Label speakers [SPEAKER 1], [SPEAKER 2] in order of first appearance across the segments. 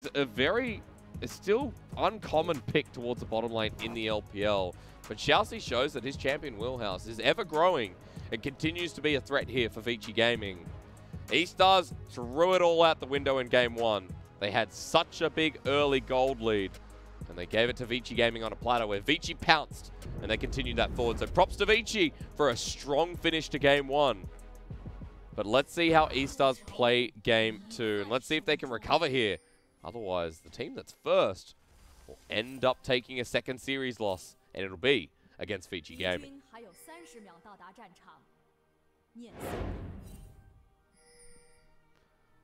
[SPEAKER 1] It's still uncommon pick towards the bottom lane in the LPL, but Xiaoxi shows that his champion wheelhouse is ever growing and continues to be a threat here for Vici Gaming. eStars threw it all out the window in game one. They had such a big early gold lead, and they gave it to Vici Gaming on a platter where Vici pounced, and they continued that forward. So props to Vici for a strong finish to game one. But let's see how eStars play game two, and let's see if they can recover here. Otherwise, the team that's first will end up taking a second series loss, and it'll be against Vici Gaming.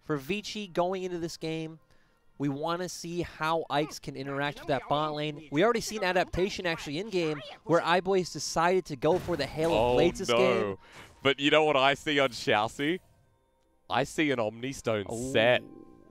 [SPEAKER 2] For Vici going into this game, we want to see how Ike's can interact with that bot lane. We already seen adaptation actually in-game where iBoys decided to go for the Halo Blades this game.
[SPEAKER 1] But you know what I see on Xiaoxi? I see an Omnistone set.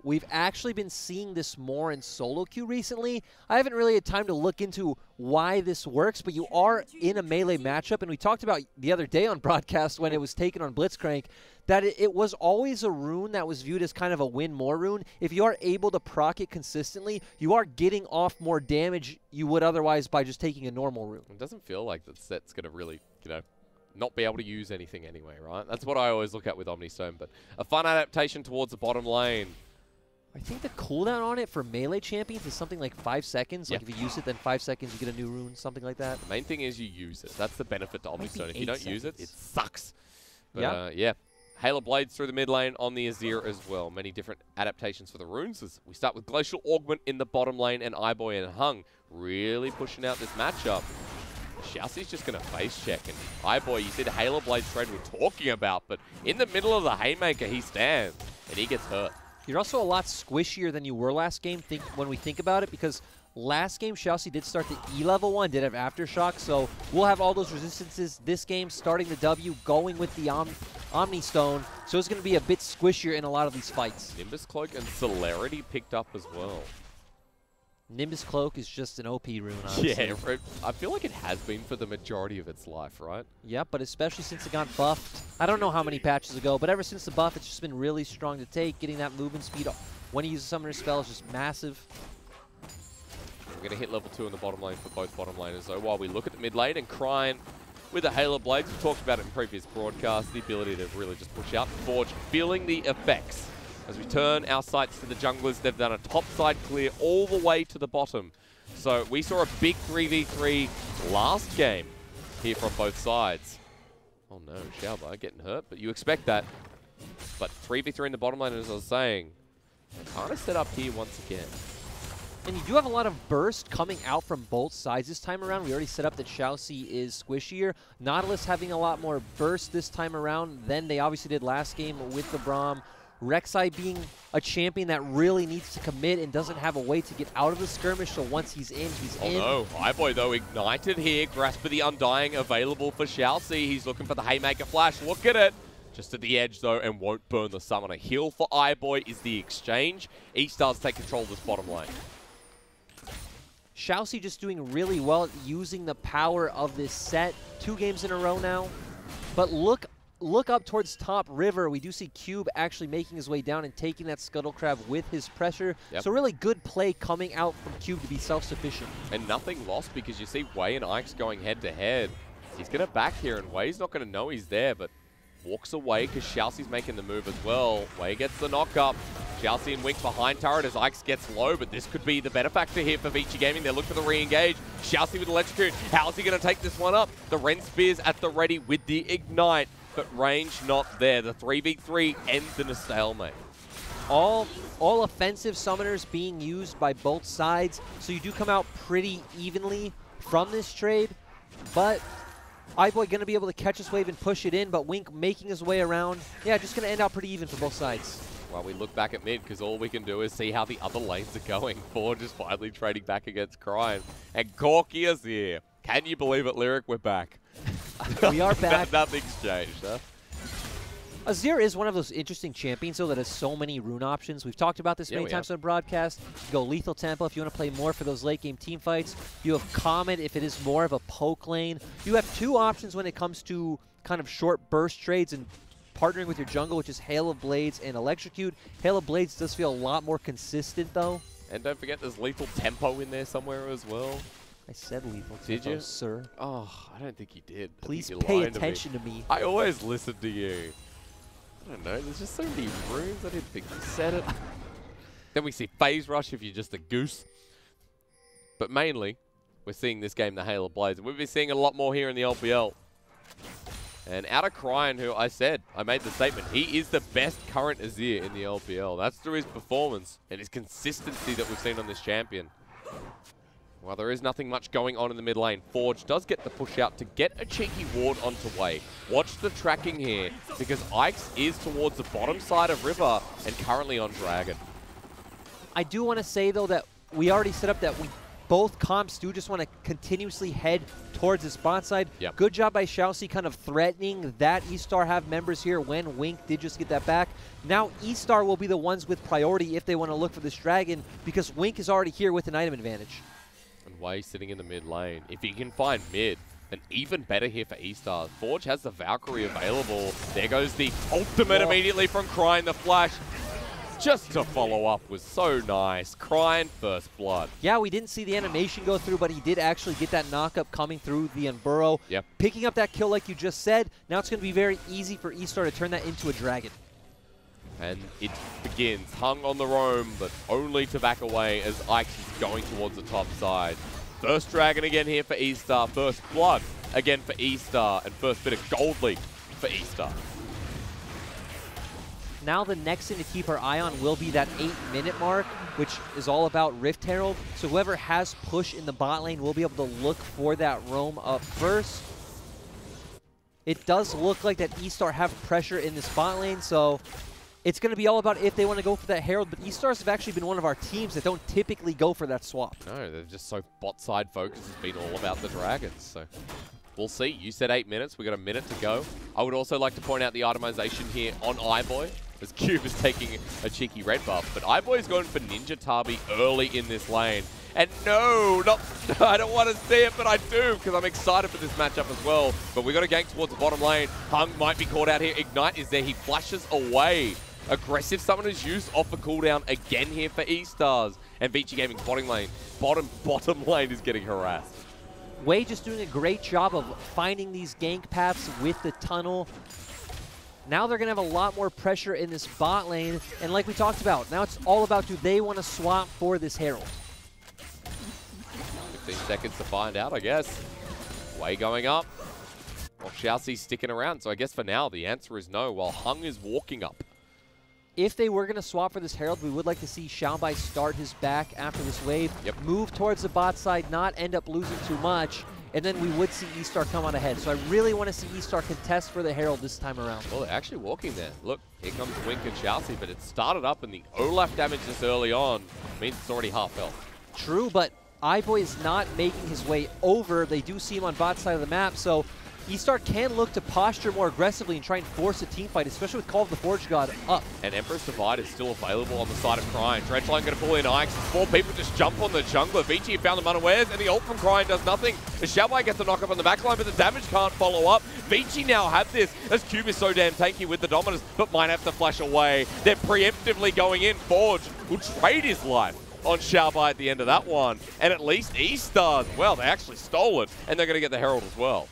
[SPEAKER 2] We've actually been seeing this more in solo queue recently. I haven't really had time to look into why this works, but you are in a melee matchup, and we talked about the other day on broadcast when it was taken on Blitzcrank, that it was always a rune that was viewed as kind of a win more rune. If you are able to proc it consistently, you are getting off more damage you would otherwise by just taking a normal rune.
[SPEAKER 1] It doesn't feel like the set's going to really, not be able to use anything anyway, right? That's what I always look at with Omnistone, but a fun adaptation towards the bottom lane.
[SPEAKER 2] I think the cooldown on it for melee champions is something like 5 seconds.
[SPEAKER 1] Yeah.
[SPEAKER 2] Like if you use it, then 5 seconds you get a new rune, something like that.
[SPEAKER 1] The main thing is you use it. That's the benefit to Omnistone. If you don't use it, it sucks. But,
[SPEAKER 2] yeah.
[SPEAKER 1] Yeah. Halo Blades through the mid lane on the Azir as well. Many different adaptations for the runes. As we start with Glacial Augment in the bottom lane, and iBoy and Hung really pushing out this matchup. Xiaoxi's just going to face check, and iBoy, you see the Halo Blade trade we're talking about, but in the middle of the Haymaker he stands, and he gets hurt.
[SPEAKER 2] You're also a lot squishier than you were last game when we think about it, because last game Xiaoxi did start the E level 1, did have Aftershock, so we'll have all those resistances this game, starting the W, going with the Omnistone, so it's going to be a bit squishier in a lot of these fights.
[SPEAKER 1] Nimbus Cloak and Celerity picked up as well.
[SPEAKER 2] Nimbus Cloak is just an OP rune, honestly.
[SPEAKER 1] Yeah, I feel like it has been for the majority of its life, right?
[SPEAKER 2] Yeah, but especially since it got buffed. I don't know how many patches ago, but ever since the buff, it's just been really strong to take. Getting that movement speed when he uses Summoner Spell is just massive.
[SPEAKER 1] We're going to hit level 2 in the bottom lane for both bottom laners, though. While we look at the mid lane and Cryin with the Halo Blades, we talked about it in previous broadcasts, the ability to really just push out the Forge, feeling the effects. As we turn our sights to the junglers, they've done a top side clear all the way to the bottom. So we saw a big 3v3 last game here from both sides. Oh no, Xiaobai getting hurt, but you expect that. But 3v3 in the bottom lane, as I was saying, kind of set up here once again.
[SPEAKER 2] And you do have a lot of burst coming out from both sides this time around. We already set up that Xiaoxi is squishier. Nautilus having a lot more burst this time around than they obviously did last game with the Braum. Rek'Sai being a champion that really needs to commit and doesn't have a way to get out of the skirmish, so once he's in, he's in.
[SPEAKER 1] Oh no, iBoy though ignited here. Grasp of the Undying available for Xiaoxi. He's looking for the Haymaker Flash. Look at it. Just at the edge though, and won't burn the Summoner. Heal for iBoy is the exchange. eStars take control of this bottom lane.
[SPEAKER 2] Xiaoxi just doing really well using the power of this set. 2 games in a row now. But look up towards top river. We do see Cube actually making his way down and taking that Scuttle Crab with his pressure. Yep. So really good play coming out from Cube to be self-sufficient. And
[SPEAKER 1] nothing lost because you see Wei and Ike's going head-to-head. He's going to back here, and Wei's not going to know he's there, but walks away because Xiaoxi's making the move as well. Wei gets the knock-up. Xiaoxi and Wink behind turret as Ike's gets low, but this could be the benefactor here for Vici Gaming. They're looking for the re-engage. Xiaoxi with Electrocute. How's he going to take this one up? The Ren Spears at the ready with the Ignite, but range not there. The 3v3 ends in a stalemate.
[SPEAKER 2] All offensive summoners being used by both sides, so you do come out pretty evenly from this trade, but iBoy going to be able to catch this wave and push it in, but Wink making his way around. Yeah, just going to end out pretty even for both sides.
[SPEAKER 1] While we look back at mid, because all we can do is see how the other lanes are going. Forge is finally trading back against Cryin. And Corkia's here. Can you believe it, Lyric? We're back.
[SPEAKER 2] We are back.
[SPEAKER 1] Nothing's changed, huh?
[SPEAKER 2] Azir is one of those interesting champions, though, that has so many rune options. We've talked about this many times on the broadcast. You go Lethal Tempo if you want to play more for those late-game team fights. You have Comet if it is more of a poke lane. You have 2 options when it comes to kind of short burst trades and partnering with your jungle, which is Hail of Blades and Electrocute. Hail of Blades does feel a lot more consistent, though.
[SPEAKER 1] And don't forget there's lethal tempo in there somewhere as well.
[SPEAKER 2] I said lethal tempo,
[SPEAKER 1] Did you?
[SPEAKER 2] sir.
[SPEAKER 1] Oh, I don't think you did.
[SPEAKER 2] Please pay attention to me.
[SPEAKER 1] I always listen to you. I don't know, there's just so many runes, I didn't think you said it. Then we see Phase Rush if you're just a goose. But mainly, we're seeing this game, the Halo Blaze. And we've been seeing a lot more here in the LPL. And out of Cryan, who I made the statement, he is the best current Azir in the LPL. That's through his performance and his consistency that we've seen on this champion. While there is nothing much going on in the mid lane, Forge does get the push out to get a cheeky ward onto Wei. Watch the tracking here, because Ike's is towards the bottom side of River and currently on Dragon.
[SPEAKER 2] I do want to say, though, that we already set up that both comps do just want to continuously head towards the spawn side.
[SPEAKER 1] Yep.
[SPEAKER 2] Good job by Xiaoxi kind of threatening that eStar have members here when Wink did just get that back. Now eStar will be the ones with priority if they want to look for this dragon, because Wink is already here with an item advantage.
[SPEAKER 1] And Wei sitting in the mid lane. If he can find mid, then even better here for eStar. Forge has the Valkyrie available. There goes the ultimate immediately from Cryan. The flash just to follow up was so nice. Cryan first blood.
[SPEAKER 2] Yeah, we didn't see the animation go through, but he did actually get that knock-up coming through the Unburrow.
[SPEAKER 1] Yep.
[SPEAKER 2] Picking up that kill like you just said. Now it's going to be very easy for eStar to turn that into a dragon.
[SPEAKER 1] And it begins. Hung on the roam, but only to back away as Ike is going towards the top side. First dragon again here for eStar. First blood again for eStar. And first bit of gold leak for eStar.
[SPEAKER 2] Now the next thing to keep our eye on will be that 8-minute mark, which is all about Rift Herald. So whoever has push in the bot lane will be able to look for that roam up first. It does look like that eStar have pressure in this bot lane, so it's going to be all about if they want to go for that Herald. But eStars have actually been one of our teams that don't typically go for that swap.
[SPEAKER 1] No, they're just so bot side focus has been all about the dragons. So we'll see. You said 8 minutes. We got a minute to go. I would also like to point out the itemization here on iBoy, as Cube is taking a cheeky red buff. But iBoy is going for Ninja Tabi early in this lane. And no, I don't want to see it, but I do, because I'm excited for this matchup as well. But we got to gank towards the bottom lane. Hung might be caught out here. Ignite is there. He flashes away. Aggressive summon is used off the cooldown again here for eStars. And Vici Gaming bottom lane. Bottom lane is getting harassed.
[SPEAKER 2] Wei just doing a great job of finding these gank paths with the tunnel. Now they're going to have a lot more pressure in this bot lane. And like we talked about, now it's all about, do they want to swap for this Herald?
[SPEAKER 1] 15 seconds to find out, I guess. Wei going up. Well, Xiaoxi's sticking around. So I guess for now, the answer is no, while Hung is walking up.
[SPEAKER 2] If they were going to swap for this Herald, we would like to see Xiaobai start his back after this wave.
[SPEAKER 1] Yep. Move
[SPEAKER 2] towards the bot side, not end up losing too much. And then we would see eStar come on ahead. So I really want to see eStar contest for the Herald this time around.
[SPEAKER 1] Well, they're actually walking there. Look, here comes Wink and Xiaoxi, but it started up, and the Olaf damage this early on means it's already half health.
[SPEAKER 2] True, but iBoy is not making his way over. They do see him on bot side of the map, so eStar can look to posture more aggressively and try and force a team fight, especially with Call of the Forge God up.
[SPEAKER 1] And Empress Divide is still available on the side of Cryan. Dredgeline going to pull in Ike. 4 people just jump on the jungler. Vici found them unawares, and the ult from Cryan does nothing. The Xiaobai gets the knock up on the backline, but the damage can't follow up. Vici now have this, as Cube is so damn tanky with the dominance, but might have to flash away. They're preemptively going in. Forge will trade his life on Xiaobai at the end of that one. And at least eStars, well, they actually stole it, and they're going to get the Herald as well.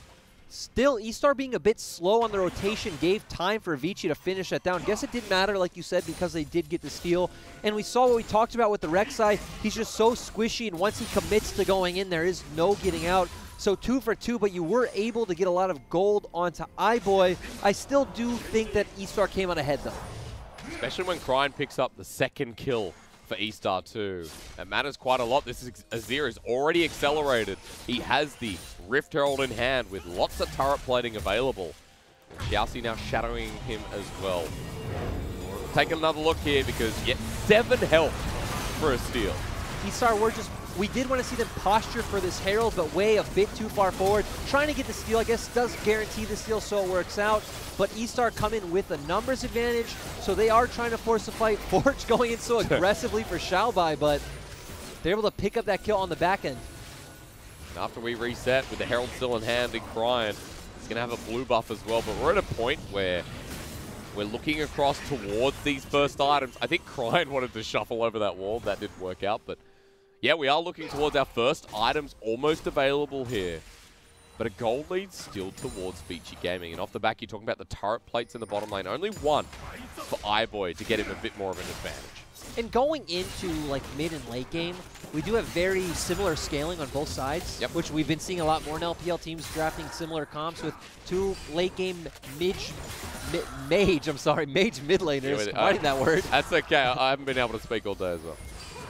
[SPEAKER 2] Still, eStar being a bit slow on the rotation gave time for Vici to finish that down. Guess it didn't matter, like you said, because they did get the steal. And we saw what we talked about with the Rek'Sai. He's just so squishy, and once he commits to going in, there is no getting out. So 2 for 2, but you were able to get a lot of gold onto iBoy. I still do think that eStar came out ahead, though.
[SPEAKER 1] Especially when Cryan picks up the second kill for eStar too. It matters quite a lot. This is Azir is already accelerated. He has the Rift Herald in hand with lots of turret plating available. Xiaoxi now shadowing him as well. Take another look here because yet 7 health for a steal.
[SPEAKER 2] eStar, we did want to see them posture for this Herald, but way a bit too far forward. Trying to get the steal, I guess, does guarantee the steal, so it works out. But eStar come in with a numbers advantage, so they are trying to force a fight. Forge going in so aggressively for Xiaobai, but they're able to pick up that kill on the back end.
[SPEAKER 1] And after we reset with the Herald still in hand in Cryan, he's going to have a blue buff as well. But we're at a point where We're looking across towards these first items. I think Cryan wanted to shuffle over that wall. That didn't work out, but yeah, we are looking towards our first items almost available here. But a goal lead still towards Vici Gaming. And off the back, you're talking about the turret plates in the bottom lane. Only one for iBoy to get him a bit more of an advantage.
[SPEAKER 2] And going into like mid and late game, we do have very similar scaling on both sides, which we've been seeing a lot more in LPL teams drafting similar comps with two late game mage mid laners. Combining that word.
[SPEAKER 1] That's okay. I haven't been able to speak all day as well.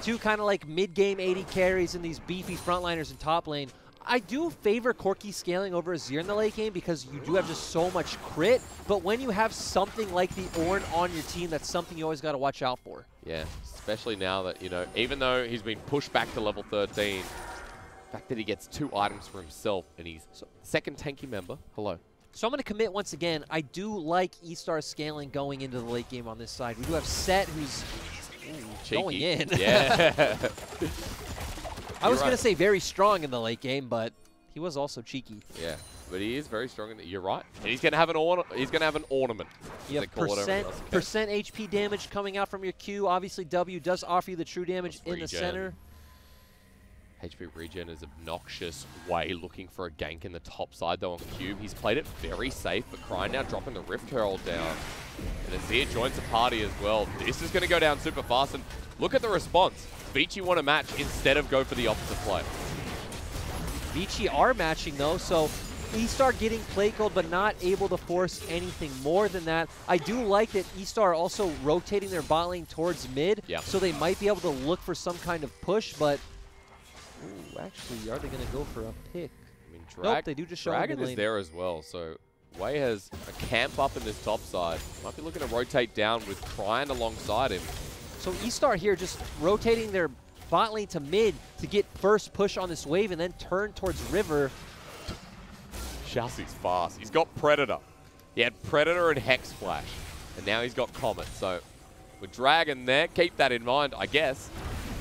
[SPEAKER 2] Two kind of like mid game 80 carries and these beefy frontliners in top lane. I do favor Corki scaling over Azir in the late game because you do have just so much crit, but when you have something like the Ornn on your team, that's something you always got to watch out for.
[SPEAKER 1] Yeah, especially now that, you know, even though he's been pushed back to level 13, the fact that he gets 2 items for himself and he's second tanky member. Hello.
[SPEAKER 2] So I'm going to commit once again. I do like eStar scaling going into the late game on this side. We do have Set who's going in. Yeah. I was going to say very strong in the late game, but he was also cheeky. Yeah, but he is very strong. You're right. And he's going to have an ornament. You have percent HP damage coming out from your Q. Obviously, W does offer you the true damage in the center.
[SPEAKER 1] HP regen is obnoxious way looking for a gank in the top side though on Cube. He's played it very safe, but Cryan now dropping the Rift Herald down. And Azir joins the party as well. This is going to go down super fast, and look at the response. Vici won a match instead of go for the opposite play.
[SPEAKER 2] Vici are matching though, so eStar getting play called but not able to force anything more than that. I do like that eStar also rotating their bot lane towards mid, so they might be able to look for some kind of push, but ooh, actually, are they going to go for a pick?
[SPEAKER 1] I mean,
[SPEAKER 2] nope, they do just show
[SPEAKER 1] Dragon is there as well, so Wei has a camp up in this top side. Might be looking to rotate down with Cryan alongside him.
[SPEAKER 2] So eStar here just rotating their bot lane to mid to get first push on this wave and then turn towards river.
[SPEAKER 1] Xiaoxi's fast. He's got Predator. He had Predator and Hex Flash, and now he's got Comet. So with Dragon there, keep that in mind, I guess,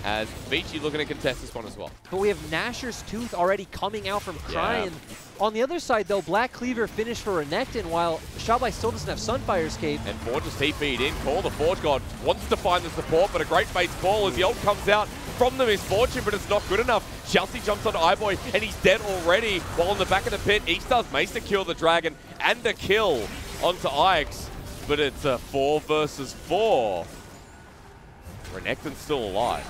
[SPEAKER 1] as Vici looking to contest this one as well.
[SPEAKER 2] But we have Nashor's Tooth already coming out from Cryan. On the other side, though, Black Cleaver finished for Renekton, while Xiaobai still doesn't have Sunfire's cape.
[SPEAKER 1] And Forge just TP'd in. Call the Forge God wants to find the support, but a great base ball as the ult comes out from the Misfortune, but it's not good enough. Xiaoxi jumps onto iBoy, and he's dead already, while in the back of the pit, eStar's managed to kill the Dragon and a kill onto Ix, but it's a 4 versus 4. Renekton's still alive.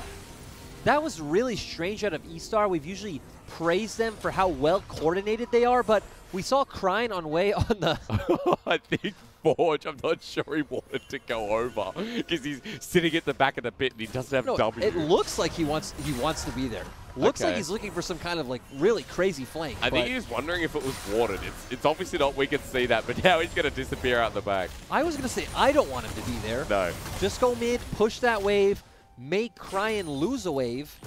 [SPEAKER 2] That was really strange out of eStar. We've usually praised them for how well coordinated they are, but we saw Cryan on Wei on the...
[SPEAKER 1] I think Forge, I'm not sure he wanted to go over because he's sitting at the back of the pit and he doesn't have W.
[SPEAKER 2] It looks like he wants to be there. Looks like he's looking for some kind of like really crazy flank.
[SPEAKER 1] I think he was wondering if it was watered. It's obviously not, we can see that, but now he's going to disappear out the back.
[SPEAKER 2] I was going to say, I don't want him to be there.
[SPEAKER 1] No.
[SPEAKER 2] Just go mid, push that wave, make Cryan lose a wave.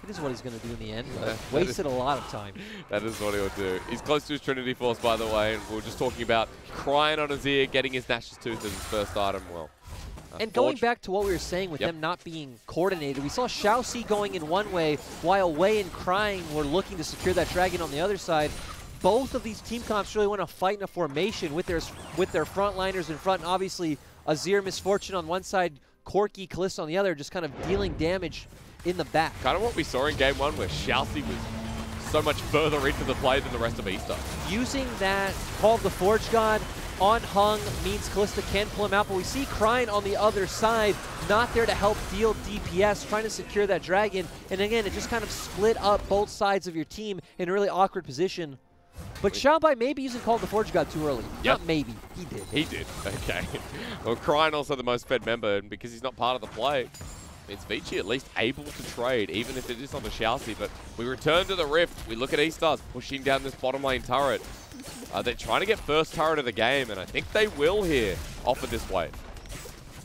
[SPEAKER 2] It is what he's going to do in the end, but wasted a lot of time.
[SPEAKER 1] That is what he'll do. He's close to his Trinity Force, by the way, and we were just talking about Cryan on Azir, getting his Nashor's Tooth as his first item. Well,
[SPEAKER 2] and going back to what we were saying with them not being coordinated, we saw Xiaoxi going in one way, while Wei and Cryan were looking to secure that dragon on the other side. Both of these team comps really want to fight in a formation with their frontliners in front, and obviously Azir, Misfortune on one side, Corki, Kalista on the other, just kind of dealing damage in the back.
[SPEAKER 1] Kind of what we saw in game 1 where Xiaoxi was so much further into the play than the rest of eStar.
[SPEAKER 2] Using that Call of the Forge God on Hung means Kalista can pull him out, but we see Cryan on the other side, not there to help deal DPS, trying to secure that dragon, and again, it just kind of split up both sides of your team in a really awkward position. But Xiaobai may be using Call of the Forge God too early. Not maybe, he did.
[SPEAKER 1] He did, okay. Well, Cryan also the most fed member, and because he's not part of the play, it's Vici at least able to trade, even if it is on the Xiaoxi. But we return to the Rift. We look at eStars pushing down this bottom lane turret. They're trying to get first turret of the game, and I think they will here off of this wave.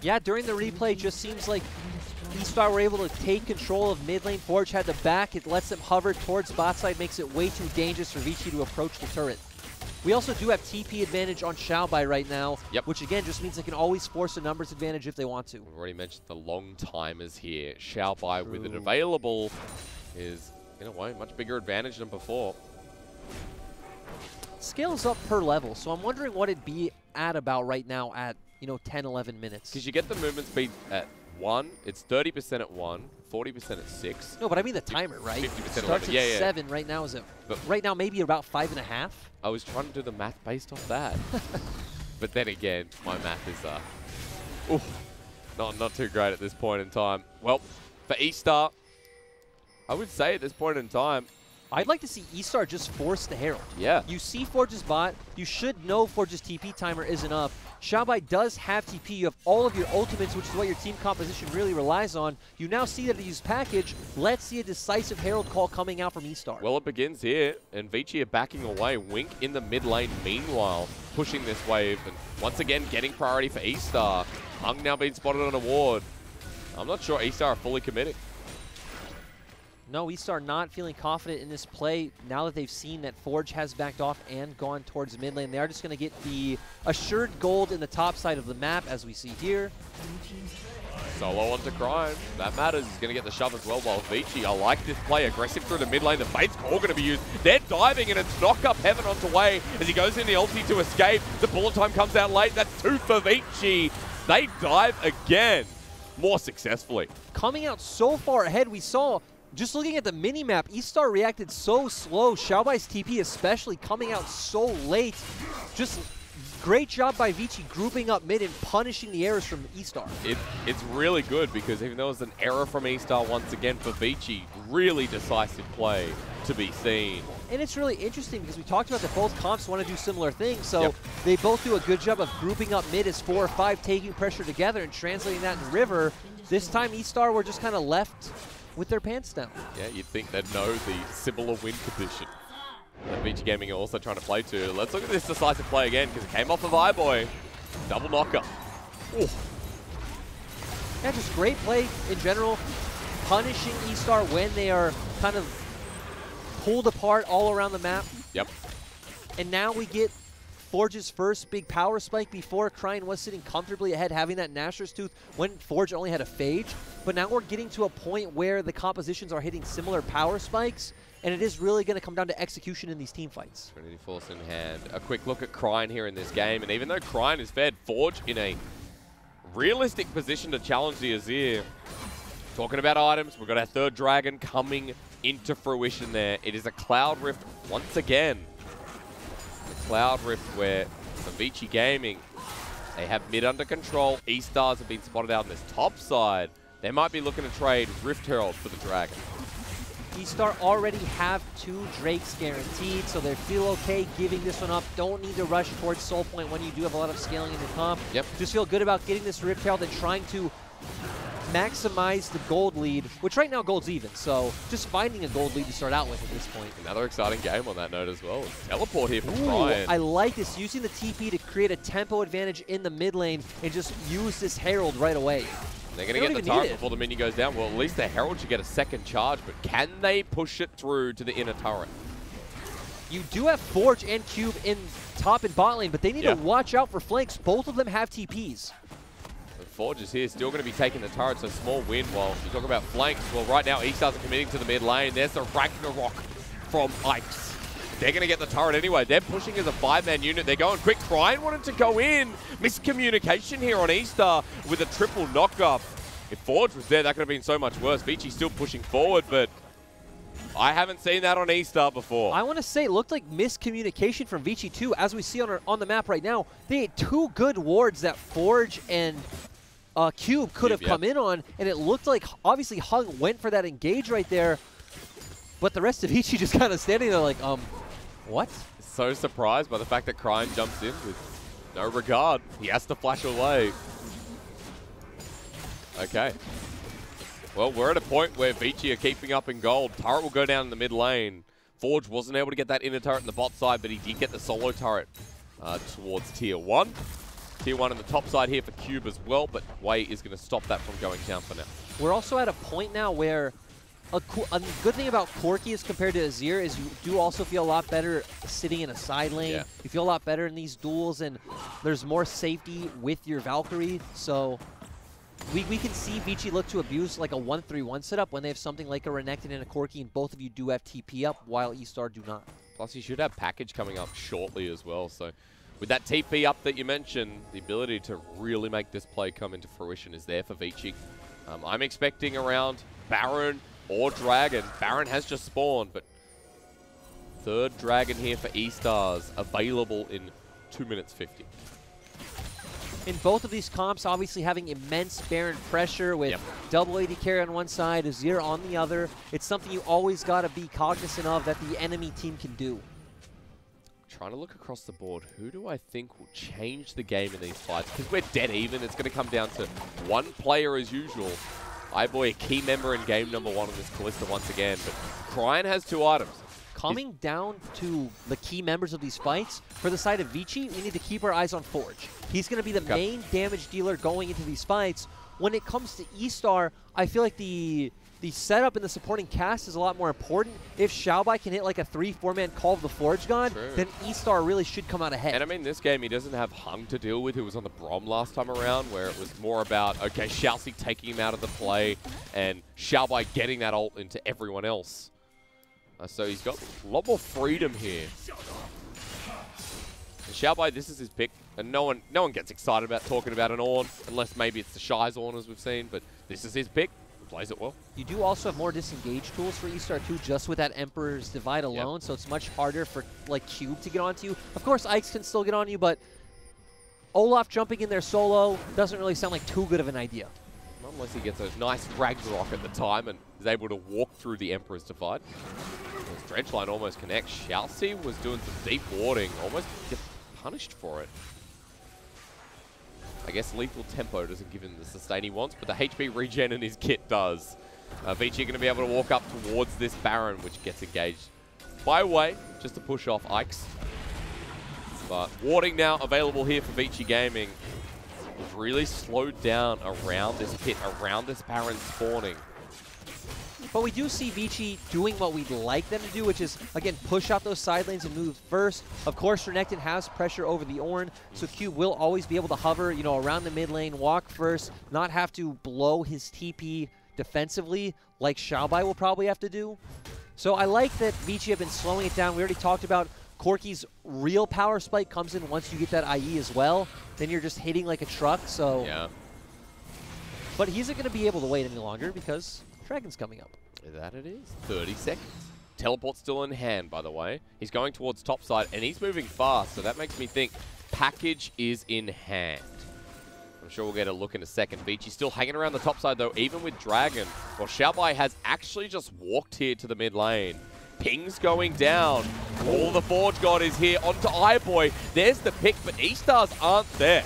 [SPEAKER 2] Yeah, during the replay, it just seems like eStar were able to take control of mid lane. Forge had the back. It lets them hover towards bot side, makes it way too dangerous for Vici to approach the turret. We also do have TP advantage on Xiaobai right now, which again just means they can always force a numbers advantage if they want to.
[SPEAKER 1] We've already mentioned the long timers here. Xiaobai with it available is, in a way, much bigger advantage than before.
[SPEAKER 2] scales up per level. So I'm wondering what it'd be at about right now at, 10, 11 minutes.
[SPEAKER 1] Because you get the movement speed at 1, it's 30% at 1, 40% at 6.
[SPEAKER 2] No, but I mean the timer, right?
[SPEAKER 1] 50%
[SPEAKER 2] starts at
[SPEAKER 1] yeah.
[SPEAKER 2] 7. Right now is right now maybe about 5.5.
[SPEAKER 1] I was trying to do the math based off that. But then again, my math is not too great at this point in time. Well, for eStar, I would say at this point in time,
[SPEAKER 2] I'd like to see eStar just force the Herald.
[SPEAKER 1] Yeah.
[SPEAKER 2] You see Forge's bot. You should know Forge's TP timer isn't up. Xiaobai does have TP. You have all of your ultimates, which is what your team composition really relies on. You now see that he's packaged. Let's see a decisive Herald call coming out from eStar.
[SPEAKER 1] Well, it begins here, and Vici are backing away. Wink in the mid lane, meanwhile, pushing this wave, and once again, getting priority for eStar. Hung now being spotted on a ward. I'm not sure eStar are fully committed.
[SPEAKER 2] No, eStar not feeling confident in this play now that they've seen that Forge has backed off and gone towards mid lane. They are just going to get the assured gold in the top side of the map, as we see here.
[SPEAKER 1] Solo onto Crime. That matters. He's going to get the shove as well, while Vici, I like this play. Aggressive through the mid lane. The Fate's Call going to be used. They're diving, and it's knock up Heaven onto Way as he goes in the ulti to escape. The bullet time comes out late. That's 2 for Vici. They dive again, more successfully.
[SPEAKER 2] Coming out so far ahead, we saw... Just looking at the mini-map, eStar reacted so slow. Xiaobai's TP especially coming out so late. Just great job by Vici grouping up mid and punishing the errors from eStar.
[SPEAKER 1] It's really good because even though it was an error from eStar once again for Vici, really decisive play to be seen.
[SPEAKER 2] And it's really interesting because we talked about that both comps want to do similar things. So they both do a good job of grouping up mid as 4 or 5, taking pressure together and translating that in River. This time eStar were just kind of left with their pants down.
[SPEAKER 1] Yeah, you'd think they'd know the similar win condition that Vici Gaming are also trying to play to. Let's look at this decisive play again because it came off of iBoy. Double knocker. Ooh.
[SPEAKER 2] Yeah, just great play in general. Punishing eStar when they are kind of pulled apart all around the map.
[SPEAKER 1] Yep.
[SPEAKER 2] And now we get Forge's first big power spike. Before, Cryin was sitting comfortably ahead, having that Nashor's Tooth when Forge only had a Phage. But now we're getting to a point where the compositions are hitting similar power spikes, and it is really going to come down to execution in these team fights.
[SPEAKER 1] Trinity Force in hand. A quick look at Cryin here in this game, and even though Cryin is fed, Forge in a realistic position to challenge the Azir. Talking about items, we've got our third dragon coming into fruition there. It is a Cloud Rift once again. Cloud Rift where for Vici Gaming, they have mid under control. eStars have been spotted out on this top side. They might be looking to trade Rift Herald for the Dragon.
[SPEAKER 2] eStar already have 2 Drakes guaranteed, so they feel okay giving this one up. Don't need to rush towards Soul Point when you do have a lot of scaling in your comp.
[SPEAKER 1] Yep.
[SPEAKER 2] Just feel good about getting this Rift Herald and trying to maximize the gold lead, which right now gold's even, so just finding a gold lead to start out with at this point.
[SPEAKER 1] Another exciting game on that note as well. Teleport here for
[SPEAKER 2] Ooh,
[SPEAKER 1] Cryin.
[SPEAKER 2] I like this, using the TP to create a tempo advantage in the mid lane and just use this Herald right away.
[SPEAKER 1] They're going to get the turret before the minion goes down. Well, at least the Herald should get a second charge, but can they push it through to the inner turret?
[SPEAKER 2] You do have Forge and Cube in top and bot lane, but they need to watch out for flanks. Both of them have TPs.
[SPEAKER 1] Forge is here, still going to be taking the turret, so small win. While you talk about flanks, well, right now, eStars are committing to the mid lane. There's the Ragnarok from Ikes. They're going to get the turret anyway. They're pushing as a 5-man unit. They're going quick. Cryin wanted to go in. Miscommunication here on eStar with a triple knockup. If Forge was there, that could have been so much worse. Vici still pushing forward, but I haven't seen that on eStar before.
[SPEAKER 2] I want to say it looked like miscommunication from Vici too. As we see on the map right now, they had 2 good wards that Forge and Cube could have come in on, and it looked like obviously Hung went for that engage right there, but the rest of Vici just kind of standing there like, what?
[SPEAKER 1] So surprised by the fact that Cryin jumps in with no regard. He has to flash away. Okay. Well, we're at a point where Vici are keeping up in gold. Turret will go down in the mid lane. Forge wasn't able to get that inner turret in the bot side, but he did get the solo turret towards tier 1. Tier 1 on the top side here for Cube as well, but Wei is going to stop that from going down for now.
[SPEAKER 2] We're also at a point now where a good thing about Corki as compared to Azir is you do also feel a lot better sitting in a side lane.
[SPEAKER 1] Yeah.
[SPEAKER 2] You feel a lot better in these duels, and there's more safety with your Valkyrie. So we can see Vici look to abuse like a 1-3-1 setup when they have something like a Renekton and a Corki, and both of you do have TP up while eStar do not.
[SPEAKER 1] Plus, he should have package coming up shortly as well. So, with that TP up that you mentioned, the ability to really make this play come into fruition is there for Vici. I'm expecting around Baron or Dragon. Baron has just spawned, but third Dragon here for eStars, available in 2 minutes 50.
[SPEAKER 2] In both of these comps, obviously having immense Baron pressure with double AD carry on one side, Azir on the other. It's something you always got to be cognizant of that the enemy team can do.
[SPEAKER 1] Trying to look across the board, who do I think will change the game in these fights? Because we're dead even, it's going to come down to one player as usual. iBoy, a key member in game number 1 on this Kalista once again, but Cryan has 2 items.
[SPEAKER 2] Coming down to the key members of these fights, for the side of Vici, we need to keep our eyes on Forge. He's going to be the main damage dealer going into these fights. When it comes to eStar, I feel like the setup and the supporting cast is a lot more important. If Xiaobai can hit like a 3-4-man Call of the Forge God, then eStar really should come out ahead.
[SPEAKER 1] And I mean, this game, he doesn't have Hung to deal with, who was on the Brom last time around, where it was more about, okay, Xiaoxi taking him out of the play, and Xiaobai getting that ult into everyone else. So he's got a lot more freedom here. And Xiaobai, this is his pick, and no one gets excited about talking about an Ornn, unless maybe it's the Shy's Ornn as we've seen, but this is his pick. Plays it well. You
[SPEAKER 2] do also have more disengage tools for eStar too, just with that Emperor's Divide alone, so it's much harder for like Cube to get onto you. Of course, Ike's can still get on you, but Olaf jumping in there solo doesn't really sound like too good of an idea.
[SPEAKER 1] Not unless he gets those nice Ragnarok at the time and is able to walk through the Emperor's Divide. His dredge line almost connects. Xiaoxi was doing some deep warding, almost gets punished for it. I guess lethal tempo doesn't give him the sustain he wants, but the HP regen in his kit does. Vici going to be able to walk up towards this Baron, which gets engaged by way, just to push off Ike's. But warding now available here for Vici Gaming. We've really slowed down around this pit, around this Baron spawning.
[SPEAKER 2] But we do see Vici doing what we'd like them to do, which is, again, push out those side lanes and move first. Of course, Renekton has pressure over the Ornn, so Cube will always be able to hover, you know, around the mid lane, walk first, not have to blow his TP defensively like Xiaobai will probably have to do. So I like that Vici have been slowing it down. We already talked about Corki's real power spike comes in once you get that IE as well. Then you're just hitting like a truck, so...
[SPEAKER 1] Yeah.
[SPEAKER 2] But he isn't going to be able to wait any longer because Dragon's coming up.
[SPEAKER 1] That it is. 30 seconds. Teleport still in hand, by the way. He's going towards top side, and he's moving fast, so that makes me think package is in hand. I'm sure we'll get a look in a second. Vici still hanging around the top side, though, even with Dragon. Well, Xiaobai has actually just walked here to the mid lane. Ping's going down. All the Forge God is here onto iBoy. There's the pick, but eStars aren't there.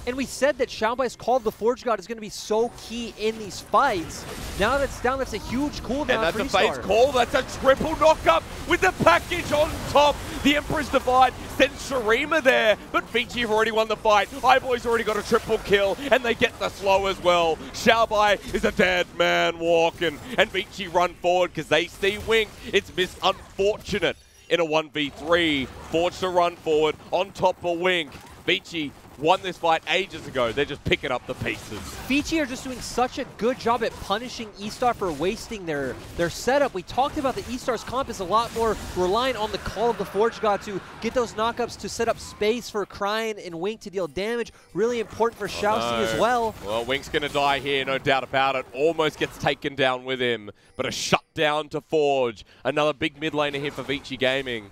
[SPEAKER 2] And we said that Xiaobai's Call of the Forge God is going to be so key in these fights. Now that's down, that's a huge cooldown.
[SPEAKER 1] And that's a phase call. That's a triple knockup with the package on top. The Emperor's Divide sends Shurima there, but Vici have already won the fight. iBoy's already got a triple kill, and they get the slow as well. Xiaobai is a dead man walking, and Vici run forward because they see Wink. It's unfortunate in a 1v3. Forge to run forward on top of Wink. Vici won this fight ages ago. They're just picking up the pieces.
[SPEAKER 2] Vici are just doing such a good job at punishing eStar for wasting their setup. We talked about the eStar's comp is a lot more reliant on the Call of the Forge God to get those knockups to set up space for Cryan and Wink to deal damage. Really important for Xiaoxi as well.
[SPEAKER 1] Well, Wink's going to die here, no doubt about it. Almost gets taken down with him, but a shutdown to Forge. Another big mid laner here for Vici Gaming.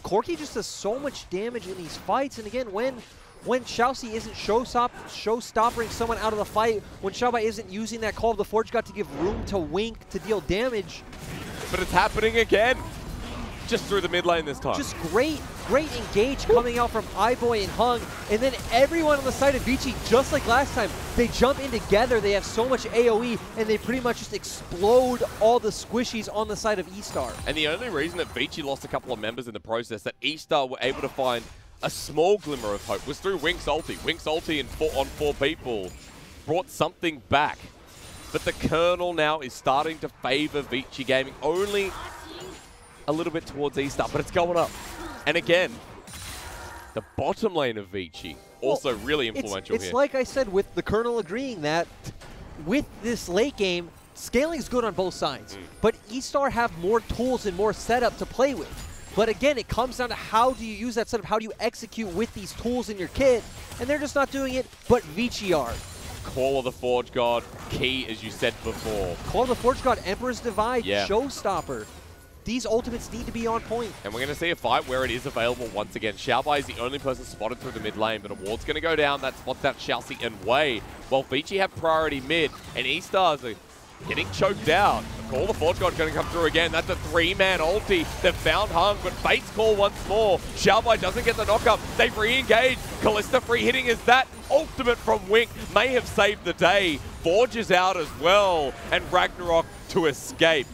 [SPEAKER 2] Corki just does so much damage in these fights, and again, when Xiaoxi isn't show-stopping someone out of the fight, when Xiaobai isn't using that Call of the Forge God to give room to Wink to deal damage.
[SPEAKER 1] But it's happening again. Just through the mid lane this time.
[SPEAKER 2] Just great engage coming out from iBoy and Hung. And then everyone on the side of Vici, just like last time, they jump in together. They have so much AoE, and they pretty much just explode all the squishies on the side of eStar.
[SPEAKER 1] And the only reason that Vici lost a couple of members in the process that eStar were able to find a small glimmer of hope was through Wink's ulti. Wink's ulti on four people brought something back. But the kernel now is starting to favor Vici Gaming only a little bit towards eStar, but it's going up. And again, the bottom lane of Vici also really influential here.
[SPEAKER 2] It's like I said with the kernel agreeing that with this late game, scaling is good on both sides. But eStar have more tools and more setup to play with. But again, it comes down to how do you use that setup, how do you execute with these tools in your kit, and they're just not doing it, but Vici are.
[SPEAKER 1] Call of the Forge God, key as you said before.
[SPEAKER 2] Call of the Forge God, Emperor's Divide,
[SPEAKER 1] yeah.
[SPEAKER 2] Showstopper. These ultimates need to be on point.
[SPEAKER 1] And we're going to see a fight where it is available once again. Xiaobai is the only person spotted through the mid lane, but a ward's going to go down. That spots out Xiaoxi and Wei. While Vici have priority mid, and eStars are getting choked out. Call the Forge God going to come through again. That's a 3-man ulti. They've found Hung, but Fate's call once more. Xiaobai doesn't get the knockup. They've re-engaged. Kalista free hitting as that ultimate from Wink may have saved the day. Forge is out as well, and Ragnarok to escape.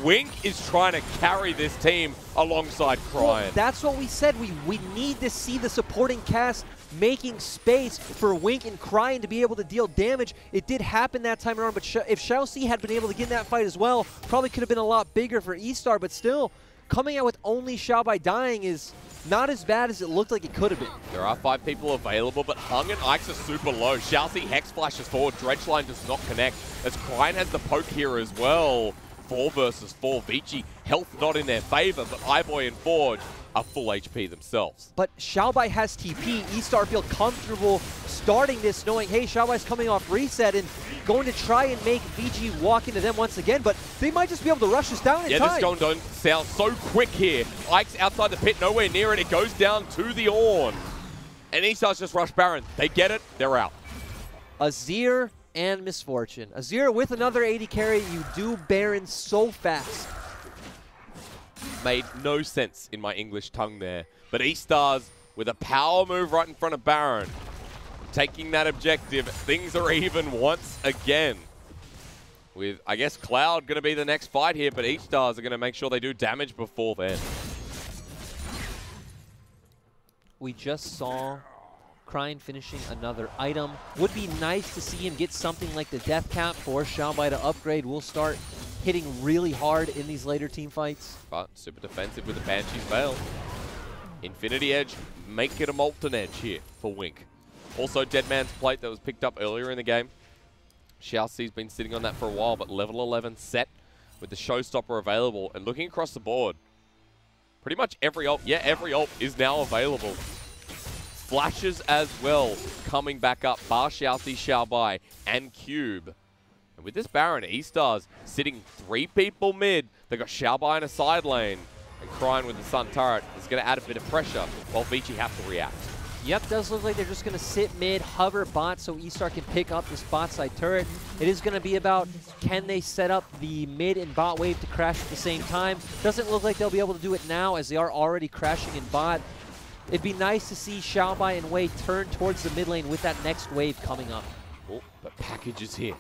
[SPEAKER 1] Wink is trying to carry this team alongside Cryin.
[SPEAKER 2] Well, that's what we said. We need to see the supporting cast making space for Wink and Cryin to be able to deal damage. It did happen that time around, but if Xiaoxi had been able to get in that fight as well, probably could have been a lot bigger for eStar, but still, coming out with only Xiaobai dying is not as bad as it looked like it could have been.
[SPEAKER 1] There are 5 people available, but Hung and Ike's are super low. Xiaoxi Hex flashes forward. Dredgeline does not connect, as Cryin has the poke here as well. 4 versus 4. Vici, health not in their favor, but iBoy and Forge are full HP themselves.
[SPEAKER 2] But Xiaobai has TP. eStar feel comfortable starting this, knowing, hey, Xiaobai's coming off reset and going to try and make Vici walk into them once again, but they might just be able to rush us down in time.
[SPEAKER 1] Yeah, this is going to sound so quick here. Ike's outside the pit, nowhere near it. It goes down to the Ornn. And eStar's just rush Baron. They get it, they're out.
[SPEAKER 2] Azir and Misfortune. Azir with another 80 carry. You do Baron so fast.
[SPEAKER 1] Made no sense in my English tongue there. But eStars with a power move right in front of Baron. Taking that objective, things are even once again. With, I guess, Cloud going to be the next fight here, but eStars are going to make sure they do damage before then.
[SPEAKER 2] We just saw Cryin finishing another item. Would be nice to see him get something like the death cap for Xiaobai to upgrade. We'll start hitting really hard in these later team fights.
[SPEAKER 1] But super defensive with the Banshee's Veil. Infinity Edge, make it a Molten Edge here for Wink. Also, Dead Man's Plate that was picked up earlier in the game. Xiaoxi's been sitting on that for a while, but level 11 set with the Showstopper available. And looking across the board, pretty much every ult, every ult is now available. Flashes as well coming back up. Bar Xiaoxi, Xiaobai, and Cube. And with this Baron, eStars sitting 3 people mid. They got Xiaobai in a side lane. And Cryin with the Sun Turret is going to add a bit of pressure while Vici have to react.
[SPEAKER 2] Yep, does look like they're just going to sit mid, hover bot so eStar can pick up this bot side turret. It is going to be about, can they set up the mid and bot wave to crash at the same time? Doesn't look like they'll be able to do it now as they are already crashing in bot. It'd be nice to see Xiaobai and Wei turn towards the mid lane with that next wave coming up.
[SPEAKER 1] Oh, but package is here.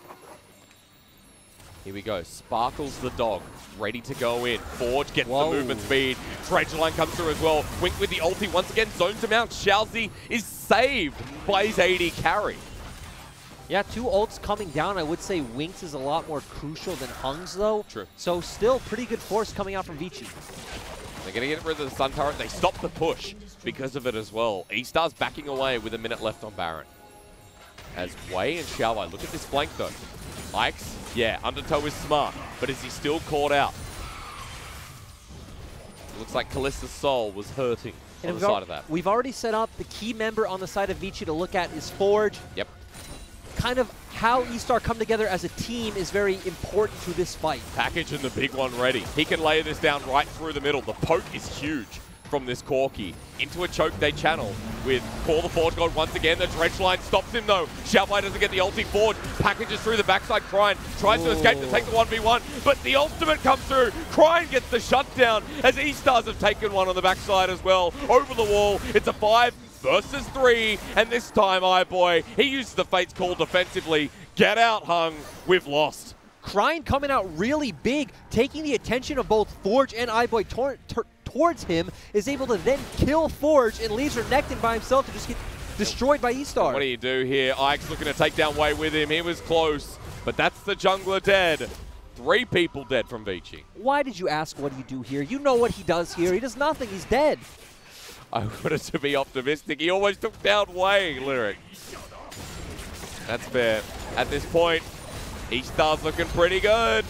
[SPEAKER 1] Here we go. Sparkles the dog, ready to go in. Forge gets the movement speed. Dredgeline comes through as well. Wink with the ulti once again, zones him out. Xiaoxi is saved by his AD carry.
[SPEAKER 2] Yeah, 2 ults coming down. I would say Wink's is a lot more crucial than Hung's, though.
[SPEAKER 1] True.
[SPEAKER 2] So still pretty good force coming out from Vici.
[SPEAKER 1] They're going to get rid of the Sun Turret. They stop the push because of it as well. eStar's backing away with a minute left on Baron. As Wei and Xiaobai, look at this flank though. Ike's, yeah, Undertow is smart, but is he still caught out? It looks like Kalista's soul was hurting on the side of that.
[SPEAKER 2] We've already set up the key member on the side of Vici to look at is Forge.
[SPEAKER 1] Yep.
[SPEAKER 2] Kind of how eStar come together as a team is very important to this fight.
[SPEAKER 1] Package and the big one ready. He can lay this down right through the middle. The poke is huge from this Corki. Into a choke they channel with Call the Forge God once again. The Dredgeline stops him though. Xiaobai doesn't get the ulti. Forge packages through the backside. Cryin tries to escape to take the 1v1, but the ultimate comes through. Cryin gets the shutdown as eStars have taken one on the backside as well. Over the wall, it's a 5 versus 3, and this time iBoy, he uses the Fate's Call defensively. Get out, Hung. We've lost.
[SPEAKER 2] Cryin coming out really big, taking the attention of both Forge and iBoy towards him, is able to then kill Forge and leaves Renekton by himself to just get destroyed by eStar.
[SPEAKER 1] What do you do here? Ike's looking to take down Wei with him. He was close, but that's the jungler dead. 3 people dead from Vici.
[SPEAKER 2] Why did you ask what do you do here? You know what he does here. He does nothing. He's dead.
[SPEAKER 1] I wanted to be optimistic. He almost took down Wei, Lyric. That's fair. At this point, eStar's looking pretty good.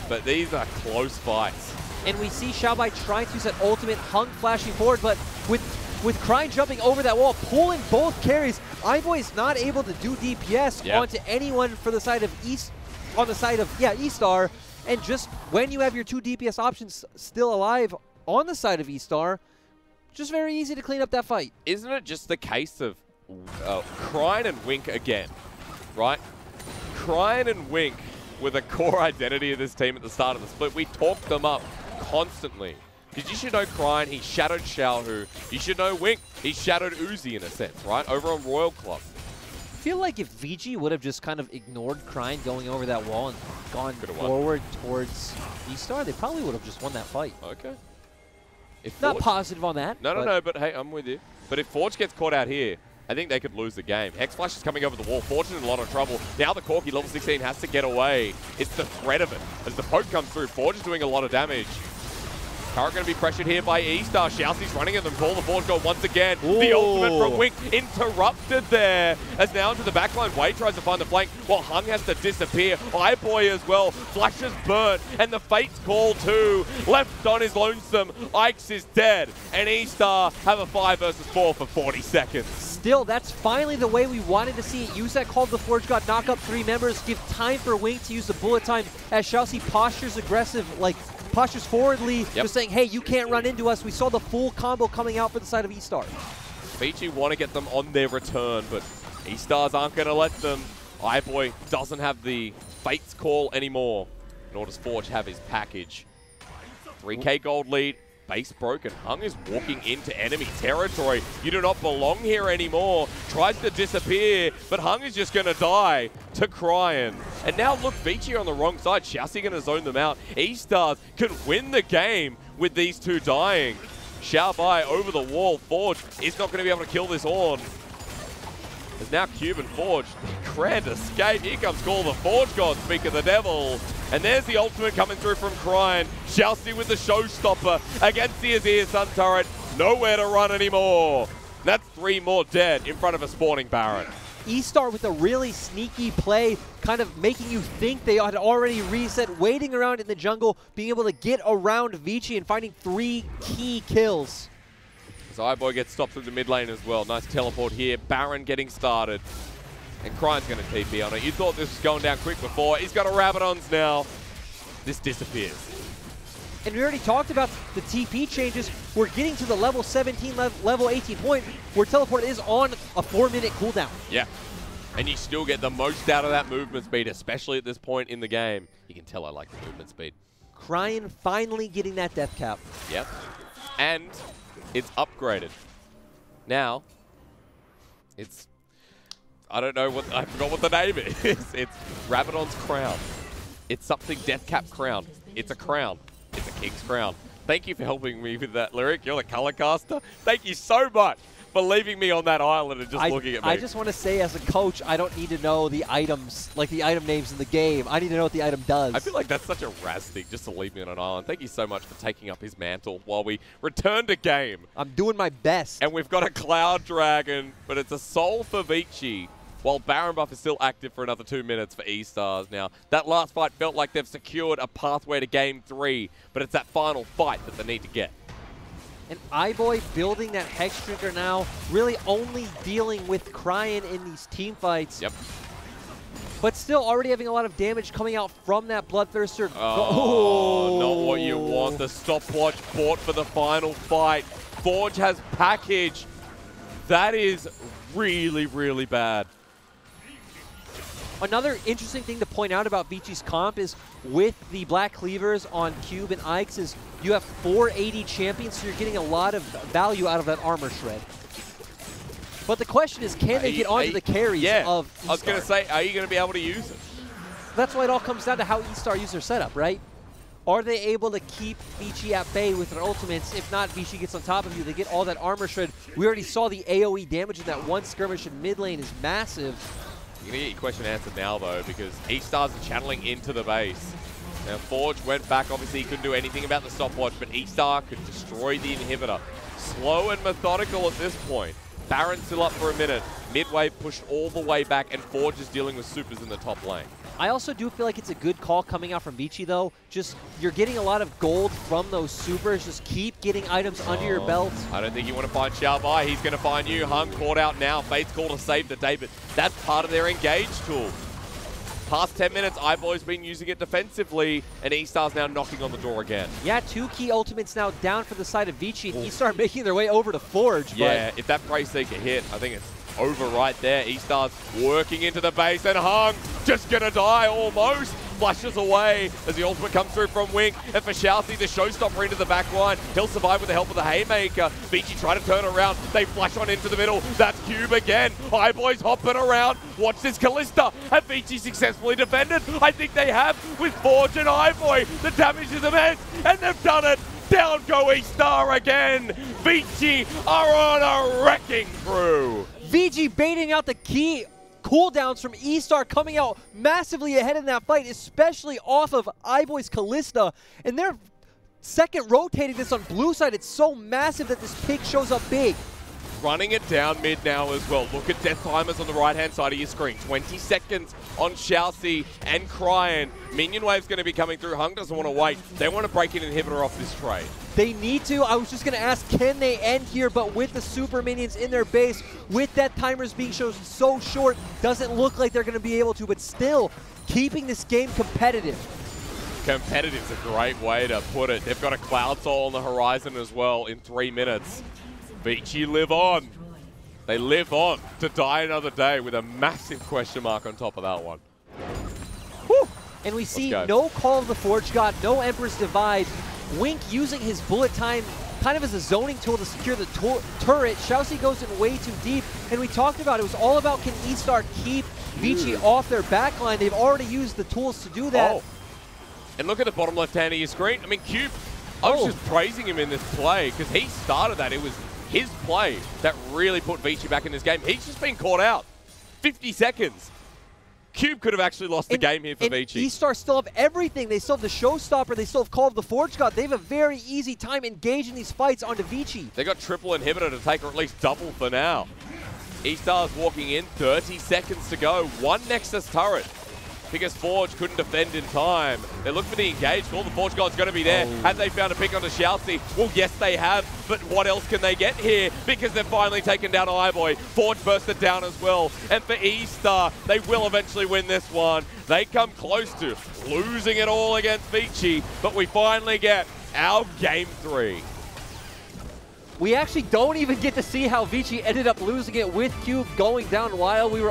[SPEAKER 1] But these are close fights.
[SPEAKER 2] And we see Xiaobai trying to use that ultimate, Hung flashing forward, but with Crine jumping over that wall, pulling both carries, iBoy's not able to do DPS onto anyone for the side of eStar. And just when you have your 2 DPS options still alive on the side of eStar, just very easy to clean up that fight.
[SPEAKER 1] Isn't it just the case of Crine and Wink again, right? Crine and Wink were the core identity of this team at the start of the split. We talked them up constantly. Because you should know Crine, he shadowed Xiaohu. You should know Wink, he shadowed Uzi in a sense, right? Over on Royal Club.
[SPEAKER 2] I feel like if Vici would have just kind of ignored Crine going over that wall and gone forward towards eStar, they probably would have just won that fight.
[SPEAKER 1] Okay. If
[SPEAKER 2] Not
[SPEAKER 1] Forge,
[SPEAKER 2] positive on that.
[SPEAKER 1] No, but hey, I'm with you. But if Forge gets caught out here, I think they could lose the game. Hexflash is coming over the wall. Forge is in a lot of trouble. Now the Corki, level 16, has to get away. It's the threat of it. As the poke comes through, Forge is doing a lot of damage. Turret going to be pressured here by eStar. Xiaoxi's running at them. Call the Forge goal once again. Ooh. The ultimate from Wink interrupted there. As now into the backline, Wei tries to find the flank while Hung has to disappear. iBoy as well. Flash is burnt. And the Fate's call too. Left on his lonesome. Ikes is dead. And eStar have a 5 versus 4 for 40 seconds.
[SPEAKER 2] Still, that's finally the way we wanted to see it. Use that call to the Forge God, knock up 3 members, give time for Wink to use the bullet time as Xiaoxi postures aggressive, like postures forwardly, just saying, hey, you can't run into us. We saw the full combo coming out for the side of eStar.
[SPEAKER 1] Vici want to get them on their return, but eStars aren't going to let them. iBoy doesn't have the Fate's call anymore, nor does Forge have his package. 3K gold lead. Base broken. Hung is walking into enemy territory. You do not belong here anymore. Tries to disappear, but Hung is just going to die to Crine. And now look, Vici on the wrong side. Xiaoxi going to zone them out. eStars can win the game with these two dying. Xiaobai over the wall. Forge is not going to be able to kill this Ornn. There's now Cube and Forge. Grand escape. Here comes Call the Forge God, speak of the devil. And there's the ultimate coming through from Crine. Xiaoxi with the showstopper against the Azir Sun turret. Nowhere to run anymore. That's 3 more dead in front of a spawning Baron.
[SPEAKER 2] eStar with a really sneaky play, kind of making you think they had already reset, waiting around in the jungle, being able to get around Vici and finding 3 key kills.
[SPEAKER 1] So iBoy gets stopped through the mid lane as well. Nice teleport here. Baron getting started. And Crine's going to TP on it. You thought this was going down quick before. He's got a Rabadon's now. This disappears.
[SPEAKER 2] And we already talked about the TP changes. We're getting to the level 17, level 18 point where teleport is on a 4-minute cooldown.
[SPEAKER 1] Yeah. And you still get the most out of that movement speed, especially at this point in the game. You can tell I like the movement speed.
[SPEAKER 2] Crine finally getting that death cap.
[SPEAKER 1] Yep. And it's upgraded. Now, it's... I don't know what... I forgot what the name is. It's Rabadon's Crown. It's something Death Cap Crown. It's a crown. It's a king's crown. Thank you for helping me with that lyric. You're the color caster. Thank you so much for leaving me on that island and just looking at me.
[SPEAKER 2] I just want to say, as a coach, I don't need to know the items, like the item names in the game. I need to know what the item does.
[SPEAKER 1] I feel like that's such a Raz thing, just to leave me on an island. Thank you so much for taking up his mantle while we return to game.
[SPEAKER 2] I'm doing my best.
[SPEAKER 1] And we've got a Cloud Dragon, but it's a soul for Vici. While Baron buff is still active for another 2 minutes for eStars now. That last fight felt like they've secured a pathway to Game 3, but it's that final fight that they need to get.
[SPEAKER 2] And iBoy building that Hex Drinker now, really only dealing with Crine in these team fights.
[SPEAKER 1] Yep.
[SPEAKER 2] But still already having a lot of damage coming out from that Bloodthirster.
[SPEAKER 1] Oh, not what you want. The stopwatch bought for the final fight. Forge has package. That is really, really bad.
[SPEAKER 2] Another interesting thing to point out about Vici's comp is with the Black Cleavers on Cube and Ikes is you have 480 champions, so you're getting a lot of value out of that armor shred. But the question is, can they get onto the carries of eStar?
[SPEAKER 1] I was going to say, are you going to be able to use it?
[SPEAKER 2] That's why it all comes down to how eStar use their setup, right? Are they able to keep Vici at bay with their ultimates? If not, Vici gets on top of you. They get all that armor shred. We already saw the AoE damage in that one skirmish in mid lane is massive.
[SPEAKER 1] You're going to get your question answered now, though, because eStars are channeling into the base. Now, Forge went back. Obviously, he couldn't do anything about the stopwatch, but eStar could destroy the inhibitor. Slow and methodical at this point. Baron still up for a minute. Midway pushed all the way back, and Forge is dealing with supers in the top lane.
[SPEAKER 2] I also do feel like it's a good call coming out from Vici, though. Just, you're getting a lot of gold from those supers. Just keep getting items under your belt.
[SPEAKER 1] I don't think you want to find Xiaobai. He's going to find you. Hung caught out now. Fate's call to save the day, but that's part of their engage tool. Past 10 minutes, iBoy's been using it defensively, and eStar's now knocking on the door again.
[SPEAKER 2] Yeah, 2 key ultimates now down for the side of Vici. eStar making their way over to Forge.
[SPEAKER 1] Yeah, if that Praise Seeker hit, I think it's over right there. eStar's working into the base, and Hung just gonna die almost. Flashes away as the ultimate comes through from Wink. And for Xiaoxi, the showstopper into the back line. He'll survive with the help of the Haymaker. Vici try to turn around. They flash on into the middle. That's Cube again. iBoy's hopping around. Watch this Kalista. Have Vici successfully defended? I think they have with Forge and iBoy. The damage is immense, and they've done it. Down go eStar again. Vici are on a wrecking crew.
[SPEAKER 2] Vici baiting out the key cooldowns from eStar, coming out massively ahead in that fight, especially off of iBoy's Kalista. And they're second rotating this on blue side. It's so massive that this pick shows up big.
[SPEAKER 1] Running it down mid now as well. Look at death timers on the right-hand side of your screen. 20 seconds on Xiaoxi and Cryan. Minion wave's going to be coming through. Hung doesn't want to wait. They want to break an inhibitor off this trade.
[SPEAKER 2] They need to. I was just going to ask, can they end here? But with the super minions in their base, with that timers being so short, doesn't look like they're going to be able to. But still, keeping this game competitive.
[SPEAKER 1] Competitive's a great way to put it. They've got a Cloud Soul on the horizon as well in 3 minutes. Vici live on. They live on to die another day with a massive question mark on top of that one.
[SPEAKER 2] Whew. And we see no Call of the Forge God, no Emperor's Divide. Wink using his bullet time kind of as a zoning tool to secure the turret. Xiaoxi goes in way too deep. And we talked about it was all about, can eStar keep Vici off their backline? They've already used the tools to do that.
[SPEAKER 1] Oh. And look at the bottom left hand of your screen. I mean, Cube, I was just praising him in this play because he started that. It was his play that really put Vici back in this game. He's just been caught out. 50 seconds. Cube could have actually lost the game here for Vici.
[SPEAKER 2] eStar still have everything. They still have the showstopper. They still have Call of the Forge God. They have a very easy time engaging these fights onto Vici.
[SPEAKER 1] They got triple inhibitor to take, or at least double for now. eStar's walking in, 30 seconds to go. One Nexus turret. Because Forge couldn't defend in time. They look for the engage. All the Forge God's going to be there. Have they found a pick onto Xiaoxi? Well, yes, they have. But what else can they get here? Because they've finally taken down iBoy. Forge bursted down as well. And for eStar, they will eventually win this one. They come close to losing it all against Vici. But we finally get our Game 3.
[SPEAKER 2] We actually don't even get to see how Vici ended up losing it with Cube going down while we were